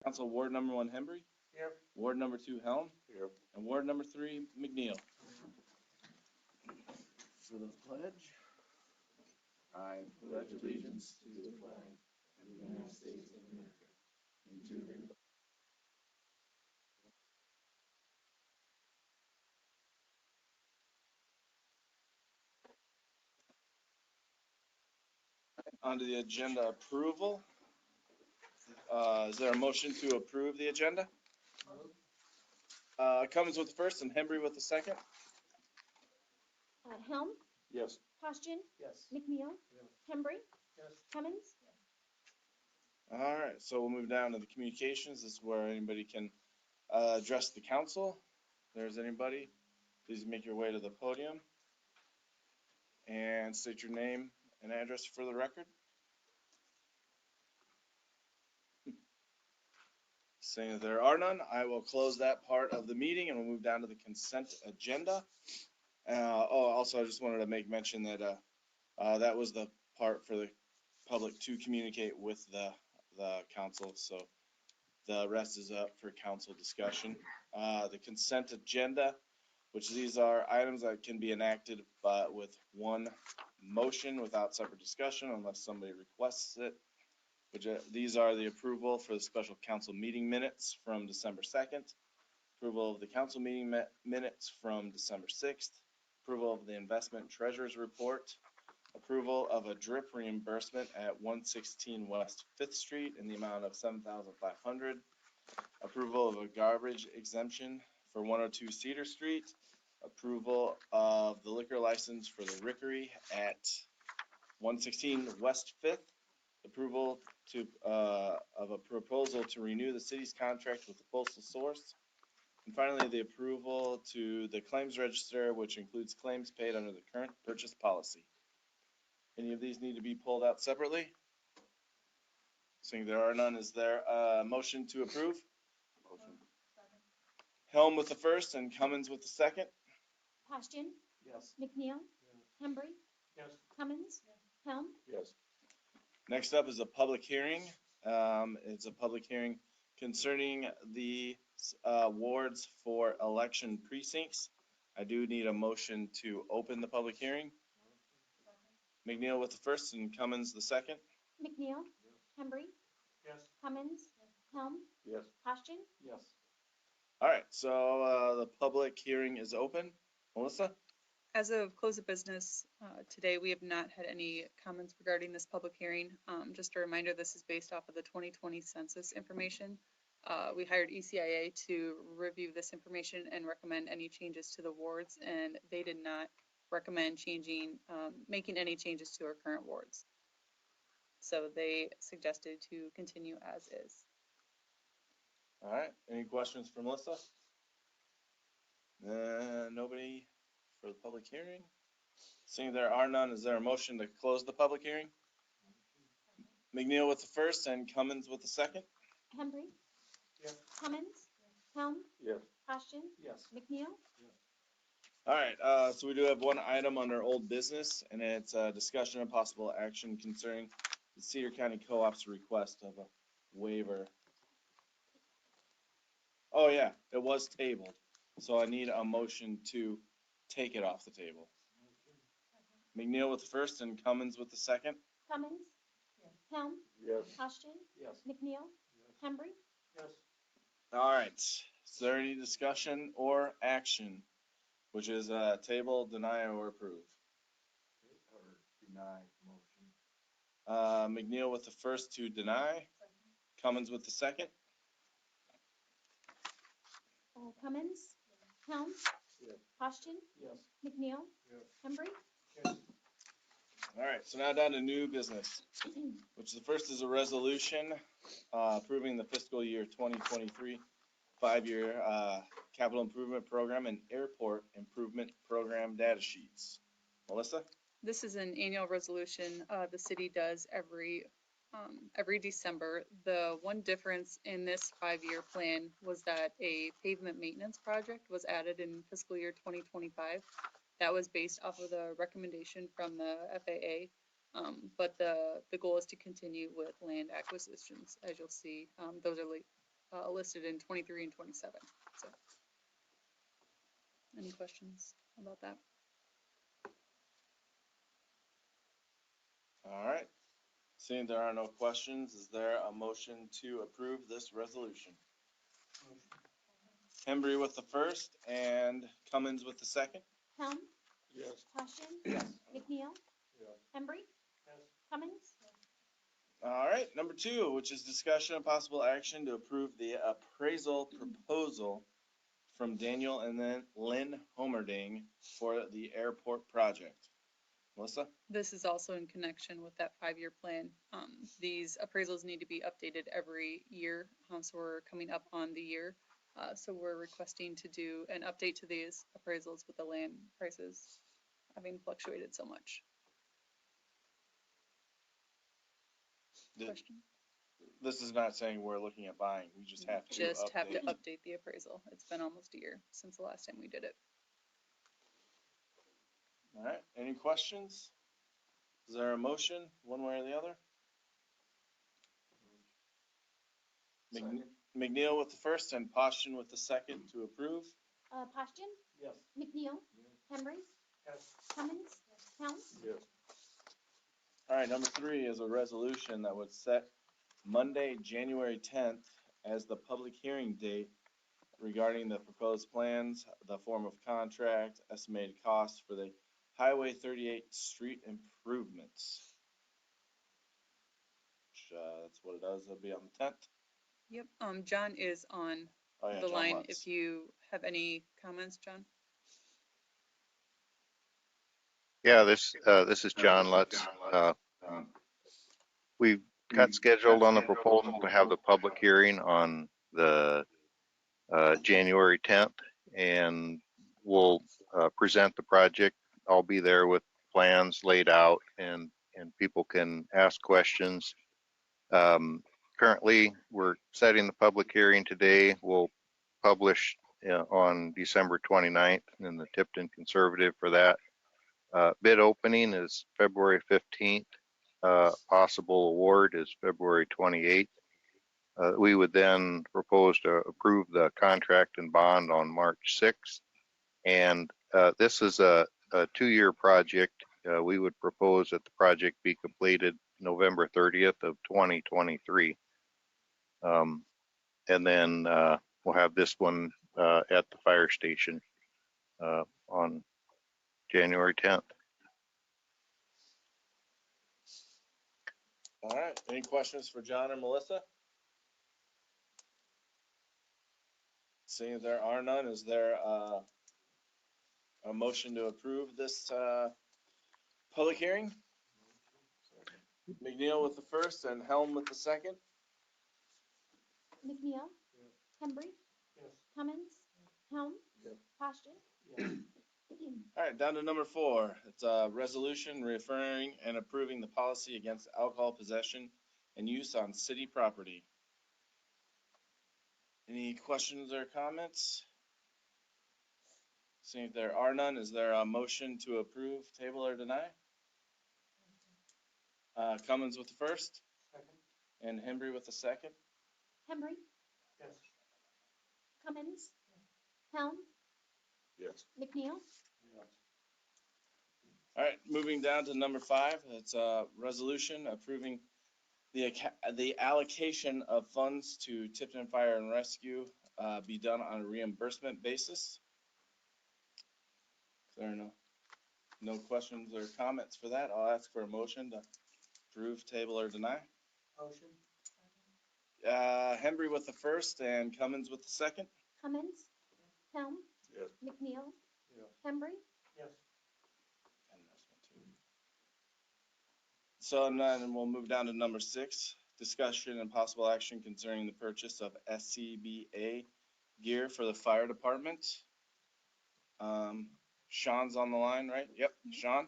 Council Ward number 1, Hembry. Here. Ward number 2, Helm. Here. And Ward number 3, McNeil. For the pledge. I pledge allegiance to the flag of the United States of America and to the onto the agenda approval. Is there a motion to approve the agenda? Cummins with the first and Hembry with the second. Helm, Yes. Postian, Yes. McNeil, Hembry, Yes. Cummins. All right, so we'll move down to the communications. This is where anybody can address the council. If there's anybody, please make your way to the podium and state your name and address for the record. Saying that there are none, I will close that part of the meeting and we'll move down to the consent agenda. Also, I just wanted to make mention that that was the part for the public to communicate with the council. So the rest is up for council discussion. The consent agenda, which these are items that can be enacted with one motion without separate discussion unless somebody requests it. These are the approval for the special council meeting minutes from December 2nd, approval of the council meeting minutes from December 6th, approval of the investment treasurer's report, approval of a drip reimbursement at 116 West 5th Street in the amount of $7,500, approval of a garbage exemption for 102 Cedar Street, approval of the liquor license for the Rickery at 116 West 5th, approval of a proposal to renew the city's contract with the postal source, and finally the approval to the claims register, which includes claims paid under the current purchase policy. Any of these need to be pulled out separately? Seeing there are none, is there a motion to approve? Motion. Helm with the first and Cummins with the second. Postian, Yes. McNeil, Hembry, Yes. Cummins, Helm. Yes. Next up is a public hearing. It's a public hearing concerning the wards for election precincts. I do need a motion to open the public hearing. McNeil with the first and Cummins the second. McNeil, Hembry, Yes. Cummins, Helm, Yes. Postian. Yes. All right, so the public hearing is open. Melissa? As of close of business today, we have not had any comments regarding this public hearing. Just a reminder, this is based off of the 2020 census information. We hired ECIA to review this information and recommend any changes to the wards, and they did not recommend making any changes to our current wards. So they suggested to continue as is. All right, any questions for Melissa? Nobody for the public hearing? Seeing there are none, is there a motion to close the public hearing? McNeil with the first and Cummins with the second. Hembry, Yes. Cummins, Helm, Yes. Postian, Yes. McNeil. All right, so we do have one item under old business, and it's a discussion of possible action concerning the Cedar County Co-op's request of a waiver. Oh yeah, it was tabled, so I need a motion to take it off the table. McNeil with the first and Cummins with the second. Cummins, Helm, Yes. Postian, Yes. McNeil, Hembry. Yes. All right, is there any discussion or action, which is table, deny, or approve? Or deny motion. McNeil with the first to deny, Cummins with the second. Cummins, Helm, Yes. Postian, Yes. McNeil, Yes. Hembry. Yes. All right, so now down to new business, which the first is a resolution approving the fiscal year 2023 5-year capital improvement program and airport improvement program data sheets. Melissa? This is an annual resolution the city does every December. The one difference in this 5-year plan was that a pavement maintenance project was added in fiscal year 2025. That was based off of the recommendation from the FAA, but the goal is to continue with land acquisitions. As you'll see, those are listed in 23 and 27. So, any questions about that? All right. Seeing there are no questions, is there a motion to approve this resolution? Hembry with the first and Cummins with the second. Helm, Yes. Posturing, Yes. McNeil, Yes. Hembry, Cummins, All right, number 2, which is discussion and possible action to approve the appraisal proposal from Daniel and then Lynn Homerding for the airport project. Melissa? This is also in connection with that 5-year plan. These appraisals need to be updated every year, so we're coming up on the year. So we're requesting to do an update to these appraisals with the land prices having fluctuated so much. Did- Question? This is not saying we're looking at buying, we just have to Just have to update. update the appraisal. It's been almost a year since the last time we did it. All right, any questions? Is there a motion, one way or the other? Second. McNeil with the first and Posturing with the second to approve. Posturing, Yes. McNeil, Hembry, Yes. Cummins, Helm, Yes. All right, number 3 is a resolution that would set Monday, January 10th as the public hearing date regarding the proposed plans, the form of contract, estimated costs for the Highway 38 street improvements. Which, that's what it does, it'll be on the 10th. Yep, John is on Oh yeah, the John line. Lutz. If you have any comments, John? Yeah, this is John Lutz. We've got scheduled on the proposal to have the public hearing on the January 10th, and we'll present the project. I'll be there with plans laid out, and people can ask questions. Currently, we're setting the public hearing today. We'll publish on December 29th in the Tipton Conservative for that. Bid opening is February 15th. Possible award is February 28th. We would then propose to approve the contract and bond on March 6th. And this is a 2-year project. We would propose that the project be completed November 30th of 2023. And then we'll have this one at the fire station on January 10th. All right, any questions for John or Melissa? Seeing there are none, is there a motion to approve this public hearing? McNeil with the first and Helm with the second. McNeil, Hembry, Cummins, Helm, Yes. Posturing, All right, down to number 4. It's a resolution reaffirming and approving the policy against alcohol possession and use on city property. Any questions or comments? Seeing if there are none, is there a motion to approve, table, or deny? Cummins with the first and Hembry with the second. Hembry, Yes. Cummins, Helm, Yes. McNeil, All right, moving down to number 5, it's a resolution approving the allocation of funds to Tipton Fire and Rescue be done on a reimbursement basis. Is there no questions or comments for that? I'll ask for a motion to approve, table, or deny. Motion. Hembry with the first and Cummins with the second. Cummins, Helm, Yes. McNeil, Yes. Hembry, Yes. So then we'll move down to number 6, discussion and possible action concerning the purchase of SCBA gear for the fire department. Sean's on the line, right? Yep, Sean?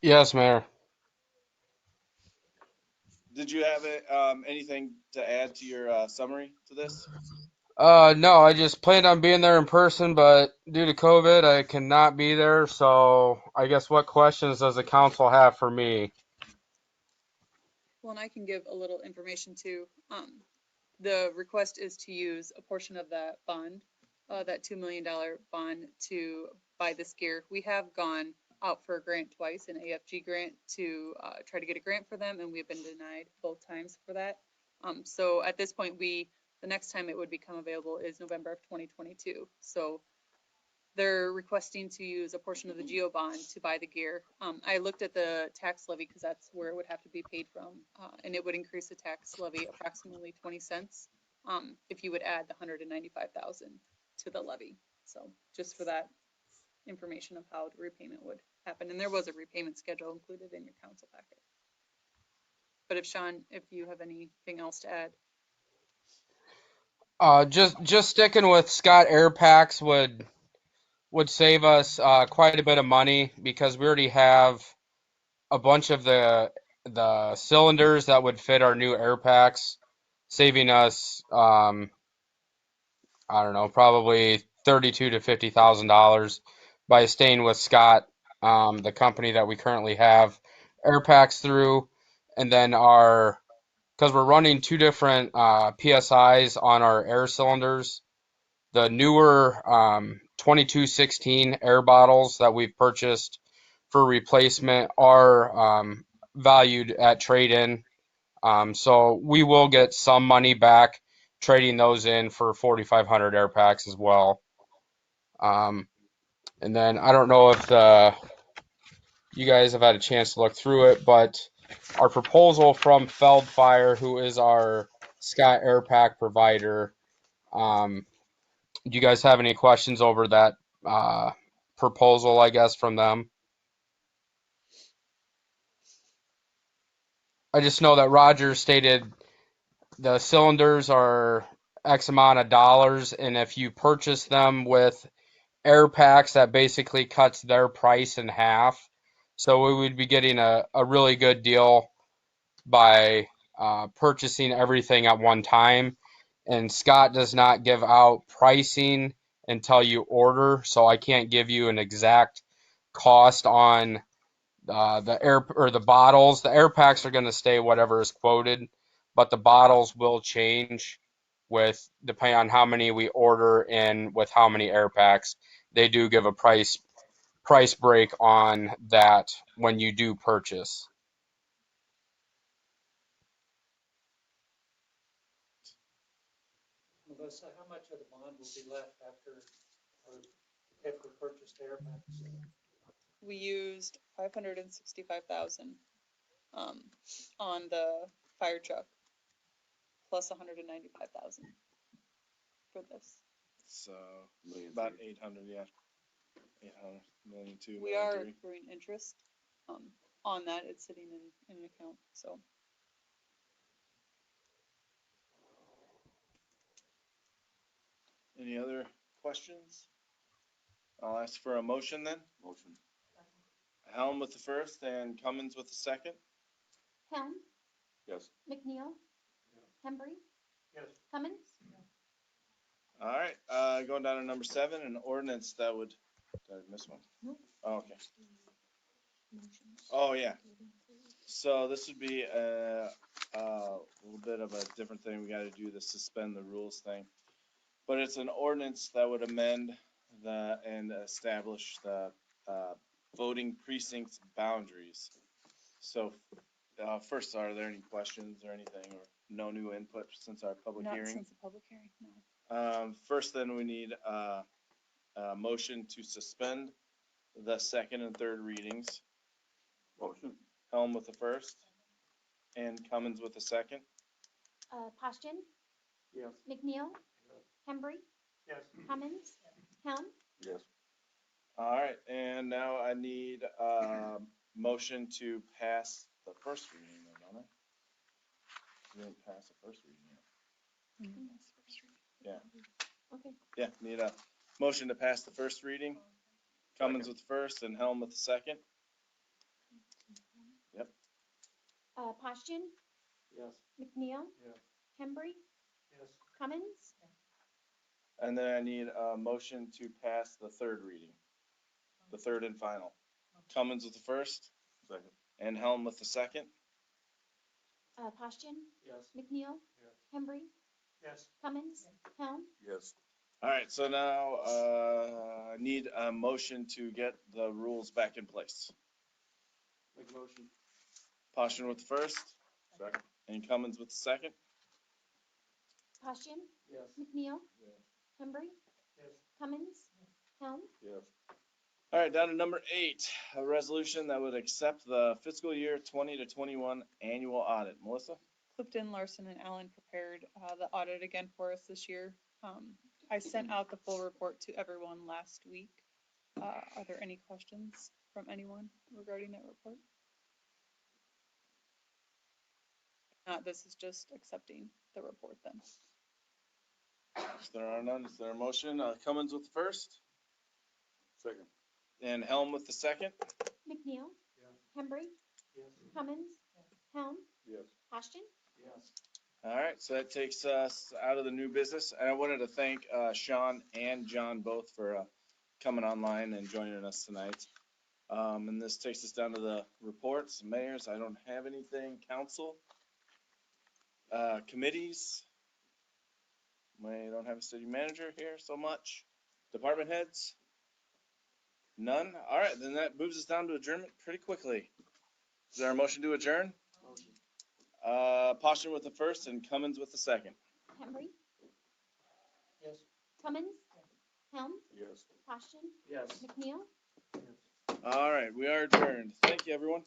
Yes, Mayor. Did you have anything to add to your summary to this? No, I just planned on being there in person, but due to COVID, I cannot be there. So I guess what questions does the council have for me? Well, and I can give a little information too. The request is to use a portion of that bond, that $2 million bond to buy this gear. We have gone out for a grant twice, an AFG grant, to try to get a grant for them, and we've been denied both times for that. So at this point, the next time it would become available is November of 2022. So they're requesting to use a portion of the GEO bond to buy the gear. I looked at the tax levy because that's where it would have to be paid from, and it would increase the tax levy approximately 20 cents if you would add the 195,000 to the levy. So just for that information of how the repayment would happen, and there was a repayment schedule included in your council packet. But if Sean, if you have anything else to add. Just sticking with Scott Air Packs would save us quite a bit of money because we already have a bunch of the cylinders that would fit our new air packs, saving us I don't know, probably $32,000 to $50,000 by staying with Scott, the company that we currently have air packs through, and then because we're running two different PSIs on our air cylinders. The newer 2216 air bottles that we've purchased for replacement are valued at trade-in. So we will get some money back trading those in for 4,500 air packs as well. And then I don't know if you guys have had a chance to look through it, but our proposal from Feldfire, who is our Scott Air Pack provider, do you guys have any questions over that proposal, I guess, from them? I just know that Roger stated the cylinders are X amount of dollars, and if you purchase them with air packs, that basically cuts their price in half. So we would be getting a really good deal by purchasing everything at one time. And Scott does not give out pricing until you order, so I can't give you an exact cost on the air or the bottles. The air packs are going to stay whatever is quoted, but the bottles will change with depending on how many we order and with how many air packs. They do give a price break on that when you do purchase. Melissa, how much of the bond will be left if we purchase the air packs? We used 565,000 on the fire truck, plus 195,000 for this. So about 800, yeah. 800, million two, We million are three. accruing interest on that. It's sitting in an account. So Any other questions? I'll ask for a motion then. Motion. Helm with the first and Cummins with the second. Helm, Yes. McNeil, Hembry, Yes. Cummins, All right, going down to number 7, an ordinance that would, did I miss one? Nope. Oh, okay. Oh, yeah. So this would be a little bit of a different thing. We got to do the suspend the rules thing. But it's an ordinance that would amend and establish the voting precincts boundaries. So first, are there any questions or anything, or no new input since our public not hearing? since the public hearing, no. First, then we need a motion to suspend the second and third readings. Motion. Helm with the first and Cummins with the second. Poston, Yes. McNeil, Hembry, Yes. Cummins, Helm, Yes. All right, and now I need a motion to pass the first reading, don't I? We didn't pass the first reading yet. okay. Yeah, need a motion to pass the first reading. Cummins with the first and Helm with the second. Yep. Poston, Yes. McNeil, Yes. Hembry, Yes. Cummins, And then I need a motion to pass the third reading, the third and final. Cummins with the first. Second. And Helm with the second. Postian, Yes. McNeil, Yes. Hembry, Yes. Cummins, Helm, Yes. All right, so now, I need a motion to get the rules back in place. Make a motion. Posturing with the first. Second. And Cummins with the second. Postian, Yes. McNeil, Hembry, Yes. Cummins, Helm, Yes. All right, down to number 8, a resolution that would accept the fiscal year 20 to 21 annual audit. Melissa? Clifton, Larson, and Allen prepared the audit again for us this year. I sent out the full report to everyone last week. Are there any questions from anyone regarding that report? If not, this is just accepting the report then. If there are none, is there a motion? Cummins with the first Second. and Helm with the second. McNeil, Yes. Hembry, Yes. Cummins, Helm, Yes. Postian, Yes. All right, so that takes us out of the new business. And I wanted to thank Sean and John both for coming online and joining us tonight. And this takes us down to the reports. Mayors, I don't have anything. Council, committees. I don't have a city manager here so much. Department heads? None? All right, then that moves us down to adjournment pretty quickly. Is there a motion to adjourn? Motion. Posturing with the first and Cummins with the second. Hembry, Yes. Cummins, Helm, Yes. Postian, Yes. McNeil, Yes. All right, we are adjourned. Thank you, everyone.